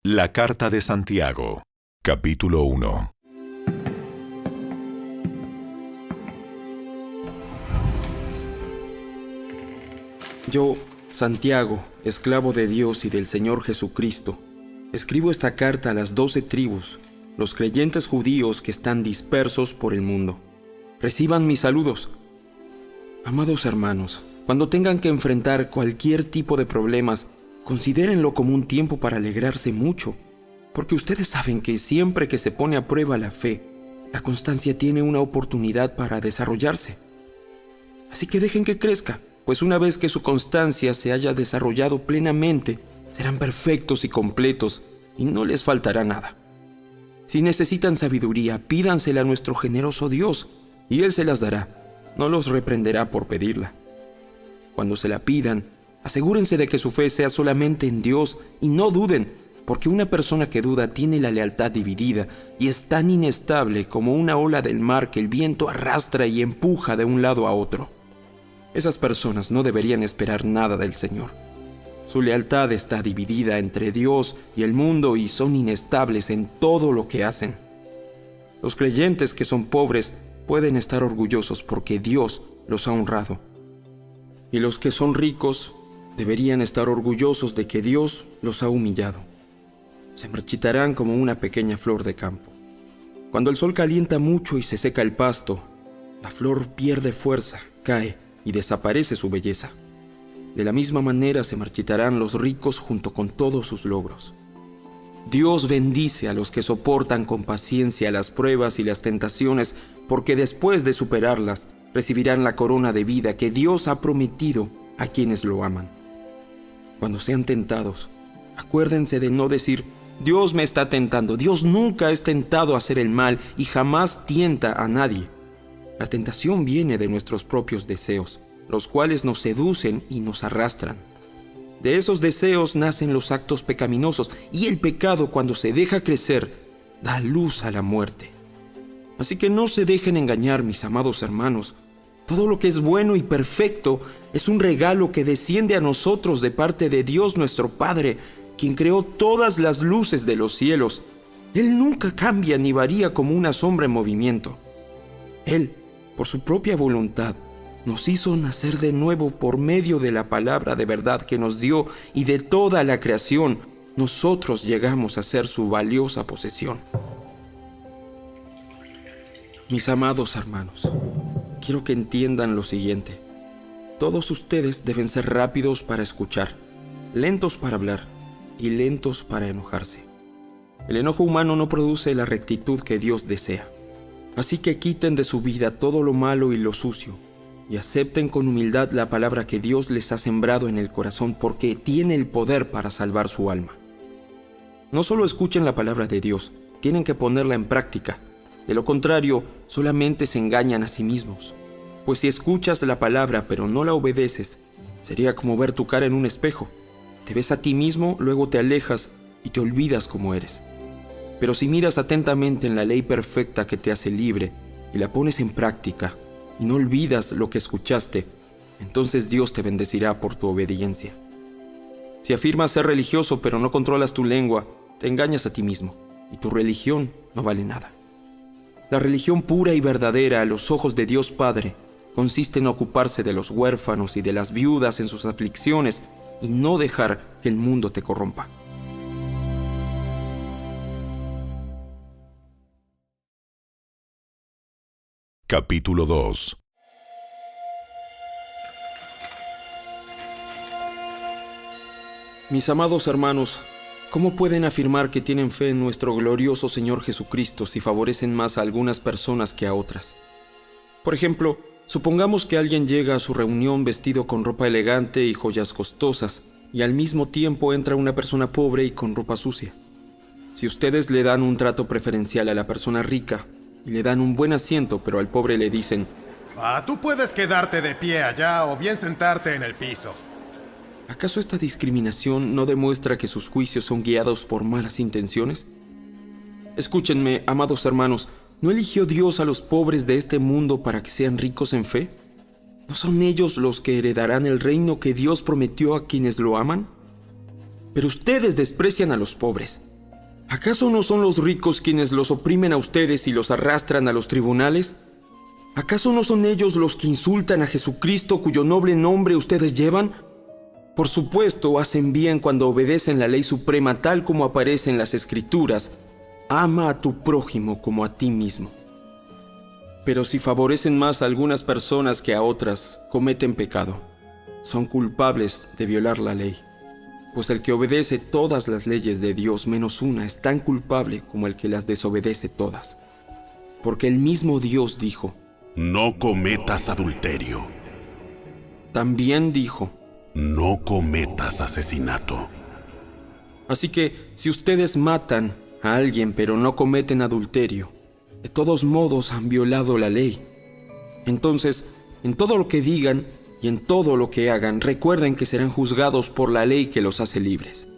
La carta de Santiago, capítulo 1. Yo, Santiago, esclavo de Dios y del Señor Jesucristo, escribo esta carta a las 12 tribus, los creyentes judíos que están dispersos por el mundo. Reciban mis saludos. Amados hermanos, cuando tengan que enfrentar cualquier tipo de problemas, considérenlo como un tiempo para alegrarse mucho, porque ustedes saben que siempre que se pone a prueba la fe, la constancia tiene una oportunidad para desarrollarse. Así que dejen que crezca, pues una vez que su constancia se haya desarrollado plenamente, serán perfectos y completos, y no les faltará nada. Si necesitan sabiduría, pídansela a nuestro generoso Dios, y Él se las dará, no los reprenderá por pedirla. Cuando se la pidan, asegúrense de que su fe sea solamente en Dios y no duden, porque una persona que duda tiene la lealtad dividida y es tan inestable como una ola del mar que el viento arrastra y empuja de un lado a otro. Esas personas no deberían esperar nada del Señor. Su lealtad está dividida entre Dios y el mundo y son inestables en todo lo que hacen. Los creyentes que son pobres pueden estar orgullosos porque Dios los ha honrado. Y los que son ricos deberían estar orgullosos de que Dios los ha humillado. Se marchitarán como una pequeña flor de campo. Cuando el sol calienta mucho y se seca el pasto, la flor pierde fuerza, cae y desaparece su belleza. De la misma manera se marchitarán los ricos junto con todos sus logros. Dios bendice a los que soportan con paciencia las pruebas y las tentaciones, porque después de superarlas, recibirán la corona de vida que Dios ha prometido a quienes lo aman. Cuando sean tentados, acuérdense de no decir: Dios me está tentando. Dios nunca es tentado a hacer el mal y jamás tienta a nadie. La tentación viene de nuestros propios deseos, los cuales nos seducen y nos arrastran. De esos deseos nacen los actos pecaminosos, y el pecado, cuando se deja crecer, da luz a la muerte. Así que no se dejen engañar, mis amados hermanos. Todo lo que es bueno y perfecto es un regalo que desciende a nosotros de parte de Dios nuestro Padre, quien creó todas las luces de los cielos. Él nunca cambia ni varía como una sombra en movimiento. Él, por su propia voluntad, nos hizo nacer de nuevo por medio de la palabra de verdad que nos dio, y de toda la creación nosotros llegamos a ser su valiosa posesión. Mis amados hermanos, quiero que entiendan lo siguiente. Todos ustedes deben ser rápidos para escuchar, lentos para hablar y lentos para enojarse. El enojo humano no produce la rectitud que Dios desea. Así que quiten de su vida todo lo malo y lo sucio, y acepten con humildad la palabra que Dios les ha sembrado en el corazón, porque tiene el poder para salvar su alma. No solo escuchen la palabra de Dios, tienen que ponerla en práctica. De lo contrario, solamente se engañan a sí mismos. Pues si escuchas la palabra pero no la obedeces, sería como ver tu cara en un espejo. Te ves a ti mismo, luego te alejas y te olvidas cómo eres. Pero si miras atentamente en la ley perfecta que te hace libre y la pones en práctica, y no olvidas lo que escuchaste, entonces Dios te bendecirá por tu obediencia. Si afirmas ser religioso pero no controlas tu lengua, te engañas a ti mismo, y tu religión no vale nada. La religión pura y verdadera a los ojos de Dios Padre consiste en ocuparse de los huérfanos y de las viudas en sus aflicciones y no dejar que el mundo te corrompa. Capítulo 2. Mis amados hermanos, ¿cómo pueden afirmar que tienen fe en nuestro glorioso Señor Jesucristo si favorecen más a algunas personas que a otras? Por ejemplo, supongamos que alguien llega a su reunión vestido con ropa elegante y joyas costosas, y al mismo tiempo entra una persona pobre y con ropa sucia. Si ustedes le dan un trato preferencial a la persona rica y le dan un buen asiento, pero al pobre le dicen: tú puedes quedarte de pie allá o bien sentarte en el piso. ¿Acaso esta discriminación no demuestra que sus juicios son guiados por malas intenciones? Escúchenme, amados hermanos, ¿no eligió Dios a los pobres de este mundo para que sean ricos en fe? ¿No son ellos los que heredarán el reino que Dios prometió a quienes lo aman? Pero ustedes desprecian a los pobres. ¿Acaso no son los ricos quienes los oprimen a ustedes y los arrastran a los tribunales? ¿Acaso no son ellos los que insultan a Jesucristo cuyo noble nombre ustedes llevan? Por supuesto, hacen bien cuando obedecen la ley suprema tal como aparece en las Escrituras: ama a tu prójimo como a ti mismo. Pero si favorecen más a algunas personas que a otras, cometen pecado. Son culpables de violar la ley. Pues el que obedece todas las leyes de Dios menos una es tan culpable como el que las desobedece todas. Porque el mismo Dios dijo: No cometas adulterio. También dijo: No cometas asesinato. así que si ustedes matan a alguien pero no cometen adulterio, de todos modos han violado la ley. Entonces, en todo lo que digan y en todo lo que hagan, recuerden que serán juzgados por la ley que los hace libres.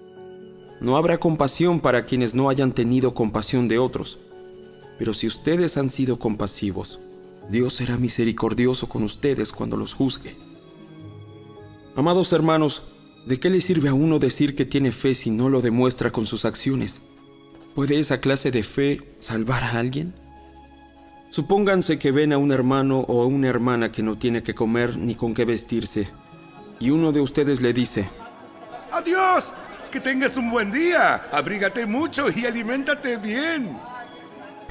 No habrá compasión para quienes no hayan tenido compasión de otros. Pero si ustedes han sido compasivos, Dios será misericordioso con ustedes cuando los juzgue. Amados hermanos, ¿de qué le sirve a uno decir que tiene fe si no lo demuestra con sus acciones? ¿Puede esa clase de fe salvar a alguien? Supónganse que ven a un hermano o a una hermana que no tiene que comer ni con qué vestirse, y uno de ustedes le dice: ¡Adiós! ¡Que tengas un buen día! Abrígate mucho y aliméntate bien.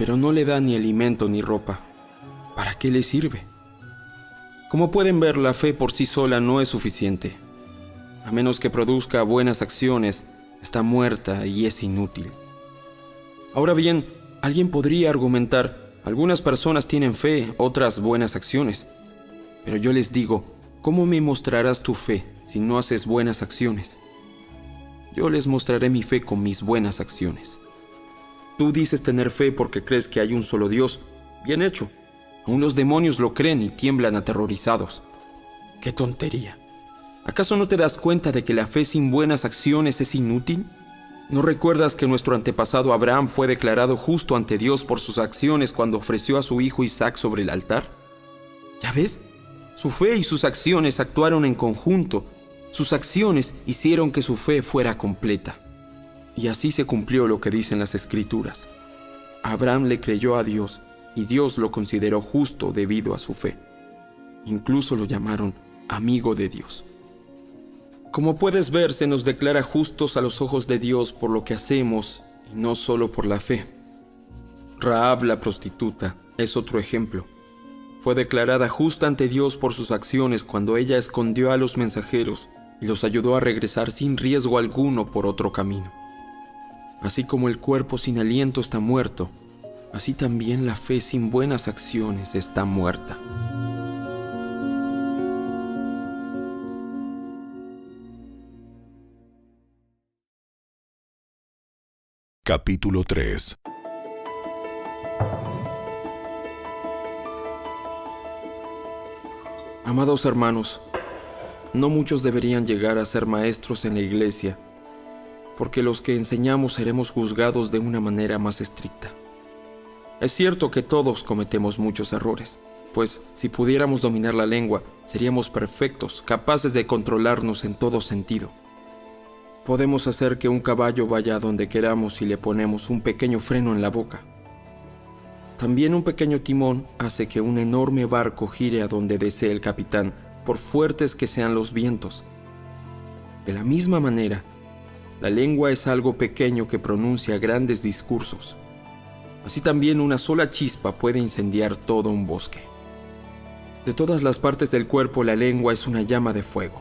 pero no le da ni alimento ni ropa. ¿Para qué le sirve? Como pueden ver, la fe por sí sola no es suficiente. A menos que produzca buenas acciones, está muerta y es inútil. Ahora bien, alguien podría argumentar: algunas personas tienen fe, otras buenas acciones. Pero yo les digo, ¿cómo me mostrarás tu fe si no haces buenas acciones? Yo les mostraré mi fe con mis buenas acciones. Tú dices tener fe porque crees que hay un solo Dios. Bien hecho. Aún los demonios lo creen y tiemblan aterrorizados. ¡Qué tontería! ¿Acaso no te das cuenta de que la fe sin buenas acciones es inútil? ¿No recuerdas que nuestro antepasado Abraham fue declarado justo ante Dios por sus acciones cuando ofreció a su hijo Isaac sobre el altar? ¿Ya ves? Su fe y sus acciones actuaron en conjunto. Sus acciones hicieron que su fe fuera completa. Y así se cumplió lo que dicen las Escrituras. Abraham le creyó a Dios y Dios lo consideró justo debido a su fe. Incluso lo llamaron amigo de Dios. Como puedes ver, se nos declara justos a los ojos de Dios por lo que hacemos y no solo por la fe. Rahab, la prostituta, es otro ejemplo. Fue declarada justa ante Dios por sus acciones cuando ella escondió a los mensajeros y los ayudó a regresar sin riesgo alguno por otro camino. Así como el cuerpo sin aliento está muerto, así también la fe sin buenas acciones está muerta. Capítulo 3. Amados hermanos, no muchos deberían llegar a ser maestros en la iglesia, porque los que enseñamos seremos juzgados de una manera más estricta. Es cierto que todos cometemos muchos errores, pues si pudiéramos dominar la lengua, seríamos perfectos, capaces de controlarnos en todo sentido. Podemos hacer que un caballo vaya a donde queramos si le ponemos un pequeño freno en la boca. También un pequeño timón hace que un enorme barco gire a donde desee el capitán, por fuertes que sean los vientos. De la misma manera, la lengua es algo pequeño que pronuncia grandes discursos. Así también una sola chispa puede incendiar todo un bosque. De todas las partes del cuerpo, la lengua es una llama de fuego.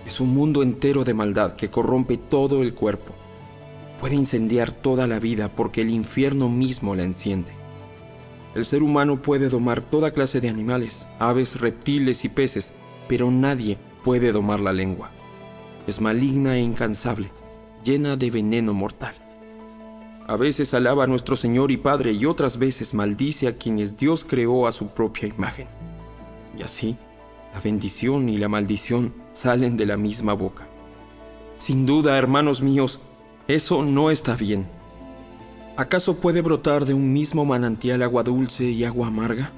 Es un mundo entero de maldad que corrompe todo el cuerpo. Puede incendiar toda la vida porque el infierno mismo la enciende. El ser humano puede domar toda clase de animales, aves, reptiles y peces, pero nadie puede domar la lengua. Es maligna e incansable, llena de veneno mortal. A veces alaba a nuestro Señor y Padre y otras veces maldice a quienes Dios creó a su propia imagen. Y así, la bendición y la maldición salen de la misma boca. Sin duda, hermanos míos, eso no está bien. ¿Acaso puede brotar de un mismo manantial agua dulce y agua amarga?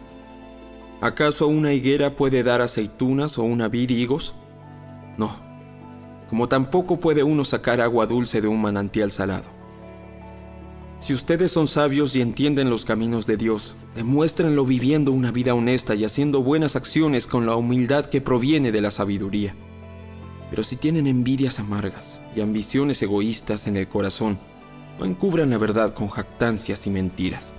¿Acaso una higuera puede dar aceitunas o una vid higos? No, como tampoco puede uno sacar agua dulce de un manantial salado. Si ustedes son sabios y entienden los caminos de Dios, demuéstrenlo viviendo una vida honesta y haciendo buenas acciones con la humildad que proviene de la sabiduría. Pero si tienen envidias amargas y ambiciones egoístas en el corazón, no encubran la verdad con jactancias y mentiras,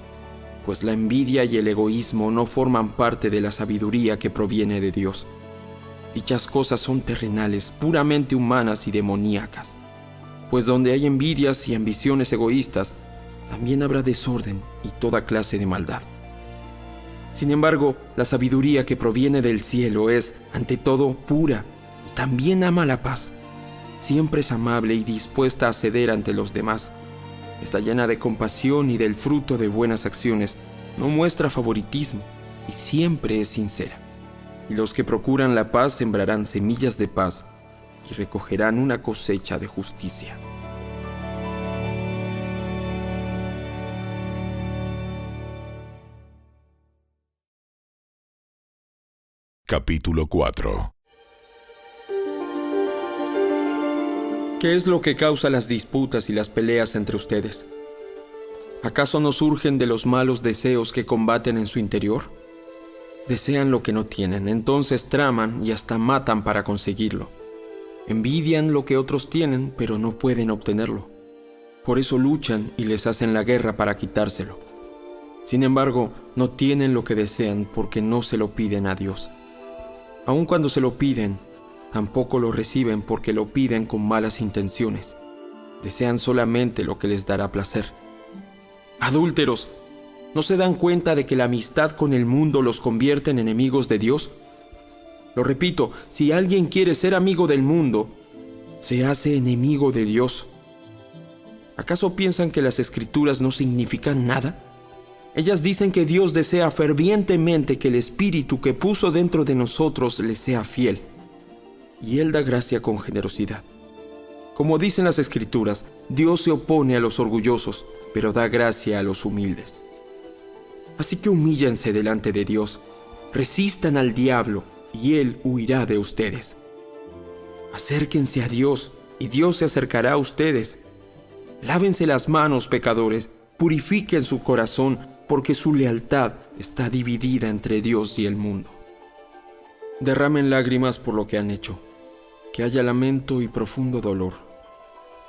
pues la envidia y el egoísmo no forman parte de la sabiduría que proviene de Dios. Dichas cosas son terrenales, puramente humanas y demoníacas, pues donde hay envidias y ambiciones egoístas, también habrá desorden y toda clase de maldad. Sin embargo, la sabiduría que proviene del cielo es, ante todo, pura y también ama la paz. Siempre es amable y dispuesta a ceder ante los demás. Está llena de compasión y del fruto de buenas acciones. No muestra favoritismo y siempre es sincera. Y los que procuran la paz sembrarán semillas de paz y recogerán una cosecha de justicia. Capítulo 4. ¿Qué es lo que causa las disputas y las peleas entre ustedes? ¿Acaso no surgen de los malos deseos que combaten en su interior? Desean lo que no tienen, entonces traman y hasta matan para conseguirlo. Envidian lo que otros tienen, pero no pueden obtenerlo. Por eso luchan y les hacen la guerra para quitárselo. Sin embargo, no tienen lo que desean porque no se lo piden a Dios. Aun cuando se lo piden, tampoco lo reciben porque lo piden con malas intenciones. Desean solamente lo que les dará placer. Adúlteros, ¿no se dan cuenta de que la amistad con el mundo los convierte en enemigos de Dios? Lo repito, si alguien quiere ser amigo del mundo, se hace enemigo de Dios. ¿Acaso piensan que las Escrituras no significan nada? Ellas dicen que Dios desea fervientemente que el Espíritu que puso dentro de nosotros le sea fiel. Y Él da gracia con generosidad. Como dicen las Escrituras, Dios se opone a los orgullosos, pero da gracia a los humildes. Así que humíllense delante de Dios, resistan al diablo, y Él huirá de ustedes. Acérquense a Dios, y Dios se acercará a ustedes. Lávense las manos, pecadores, purifiquen su corazón, porque su lealtad está dividida entre Dios y el mundo. Derramen lágrimas por lo que han hecho, que haya lamento y profundo dolor,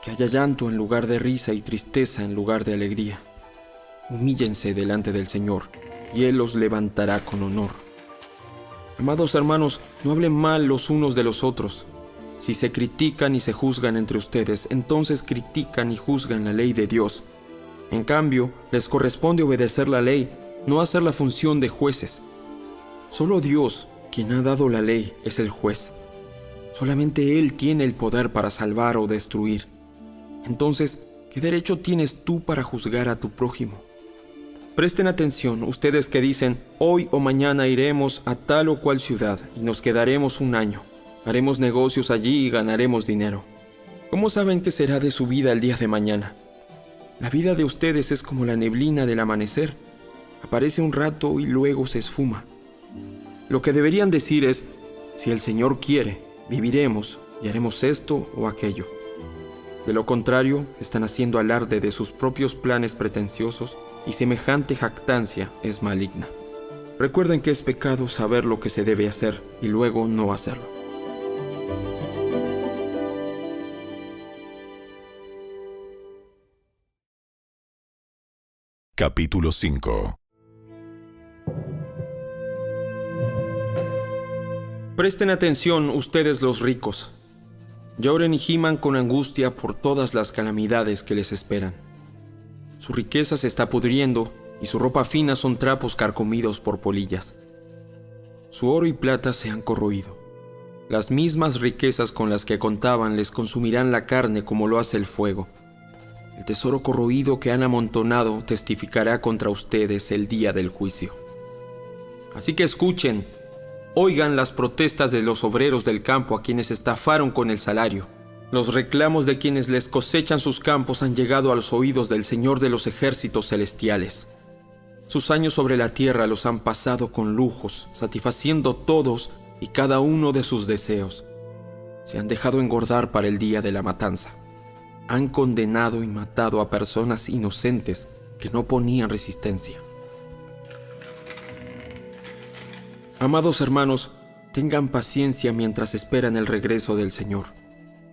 que haya llanto en lugar de risa y tristeza en lugar de alegría. Humíllense delante del Señor, y Él los levantará con honor. Amados hermanos, no hablen mal los unos de los otros. Si se critican y se juzgan entre ustedes, entonces critican y juzgan la ley de Dios. En cambio, les corresponde obedecer la ley, no hacer la función de jueces. Solo Dios, quien ha dado la ley, es el juez. Solamente Él tiene el poder para salvar o destruir. Entonces, ¿qué derecho tienes tú para juzgar a tu prójimo? Presten atención, ustedes que dicen, hoy o mañana iremos a tal o cual ciudad y nos quedaremos un año. Haremos negocios allí y ganaremos dinero. ¿Cómo saben qué será de su vida el día de mañana? La vida de ustedes es como la neblina del amanecer. Aparece un rato y luego se esfuma. Lo que deberían decir es, si el Señor quiere, viviremos y haremos esto o aquello. De lo contrario, están haciendo alarde de sus propios planes pretenciosos y semejante jactancia es maligna. Recuerden que es pecado saber lo que se debe hacer y luego no hacerlo. Capítulo 5. Presten atención ustedes los ricos. Lloren y giman con angustia por todas las calamidades que les esperan. Su riqueza se está pudriendo y su ropa fina son trapos carcomidos por polillas. Su oro y plata se han corroído. Las mismas riquezas con las que contaban les consumirán la carne como lo hace el fuego. El tesoro corroído que han amontonado testificará contra ustedes el día del juicio. Así que escuchen, oigan las protestas de los obreros del campo a quienes estafaron con el salario. Los reclamos de quienes les cosechan sus campos han llegado a los oídos del Señor de los ejércitos celestiales. Sus años sobre la tierra los han pasado con lujos, satisfaciendo todos y cada uno de sus deseos. Se han dejado engordar para el día de la matanza. Han condenado y matado a personas inocentes que no ponían resistencia. Amados hermanos, tengan paciencia mientras esperan el regreso del Señor.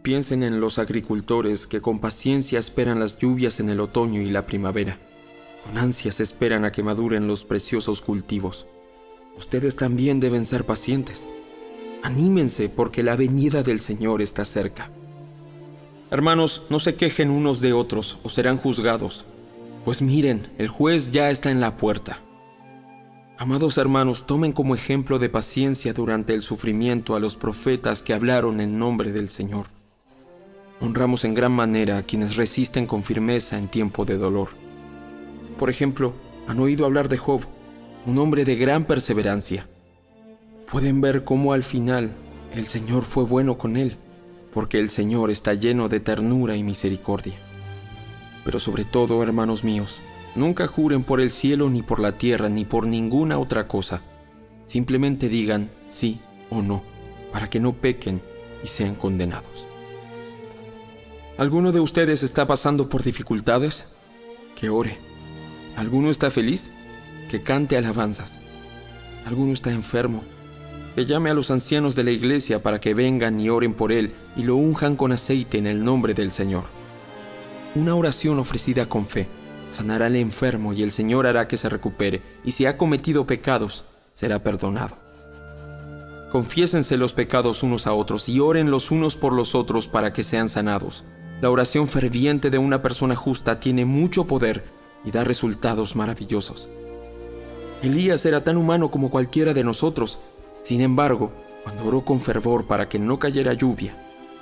Piensen en los agricultores que con paciencia esperan las lluvias en el otoño y la primavera. Con ansias esperan a que maduren los preciosos cultivos. Ustedes también deben ser pacientes. Anímense porque la venida del Señor está cerca. Hermanos, no se quejen unos de otros o serán juzgados. Pues miren, el juez ya está en la puerta. Amados hermanos, tomen como ejemplo de paciencia durante el sufrimiento a los profetas que hablaron en nombre del Señor. Honramos en gran manera a quienes resisten con firmeza en tiempo de dolor. Por ejemplo, han oído hablar de Job, un hombre de gran perseverancia. Pueden ver cómo al final el Señor fue bueno con él, porque el Señor está lleno de ternura y misericordia. Pero sobre todo, hermanos míos, nunca juren por el cielo, ni por la tierra, ni por ninguna otra cosa. Simplemente digan sí o no, para que no pequen y sean condenados. ¿Alguno de ustedes está pasando por dificultades? Que ore. ¿Alguno está feliz? Que cante alabanzas. ¿Alguno está enfermo? Que llame a los ancianos de la iglesia para que vengan y oren por él y lo unjan con aceite en el nombre del Señor. Una oración ofrecida con fe sanará al enfermo y el Señor hará que se recupere, y si ha cometido pecados, será perdonado. Confiésense los pecados unos a otros y oren los unos por los otros para que sean sanados. La oración ferviente de una persona justa tiene mucho poder y da resultados maravillosos. Elías era tan humano como cualquiera de nosotros. Sin embargo, cuando oró con fervor para que no cayera lluvia,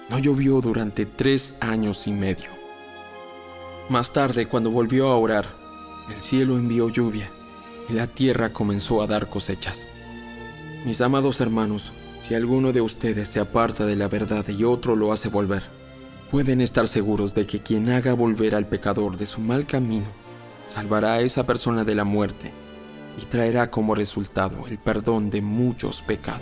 no llovió durante 3 años y medio. Más tarde, cuando volvió a orar, el cielo envió lluvia y la tierra comenzó a dar cosechas. Mis amados hermanos, si alguno de ustedes se aparta de la verdad y otro lo hace volver, pueden estar seguros de que quien haga volver al pecador de su mal camino, salvará a esa persona de la muerte y traerá como resultado el perdón de muchos pecados.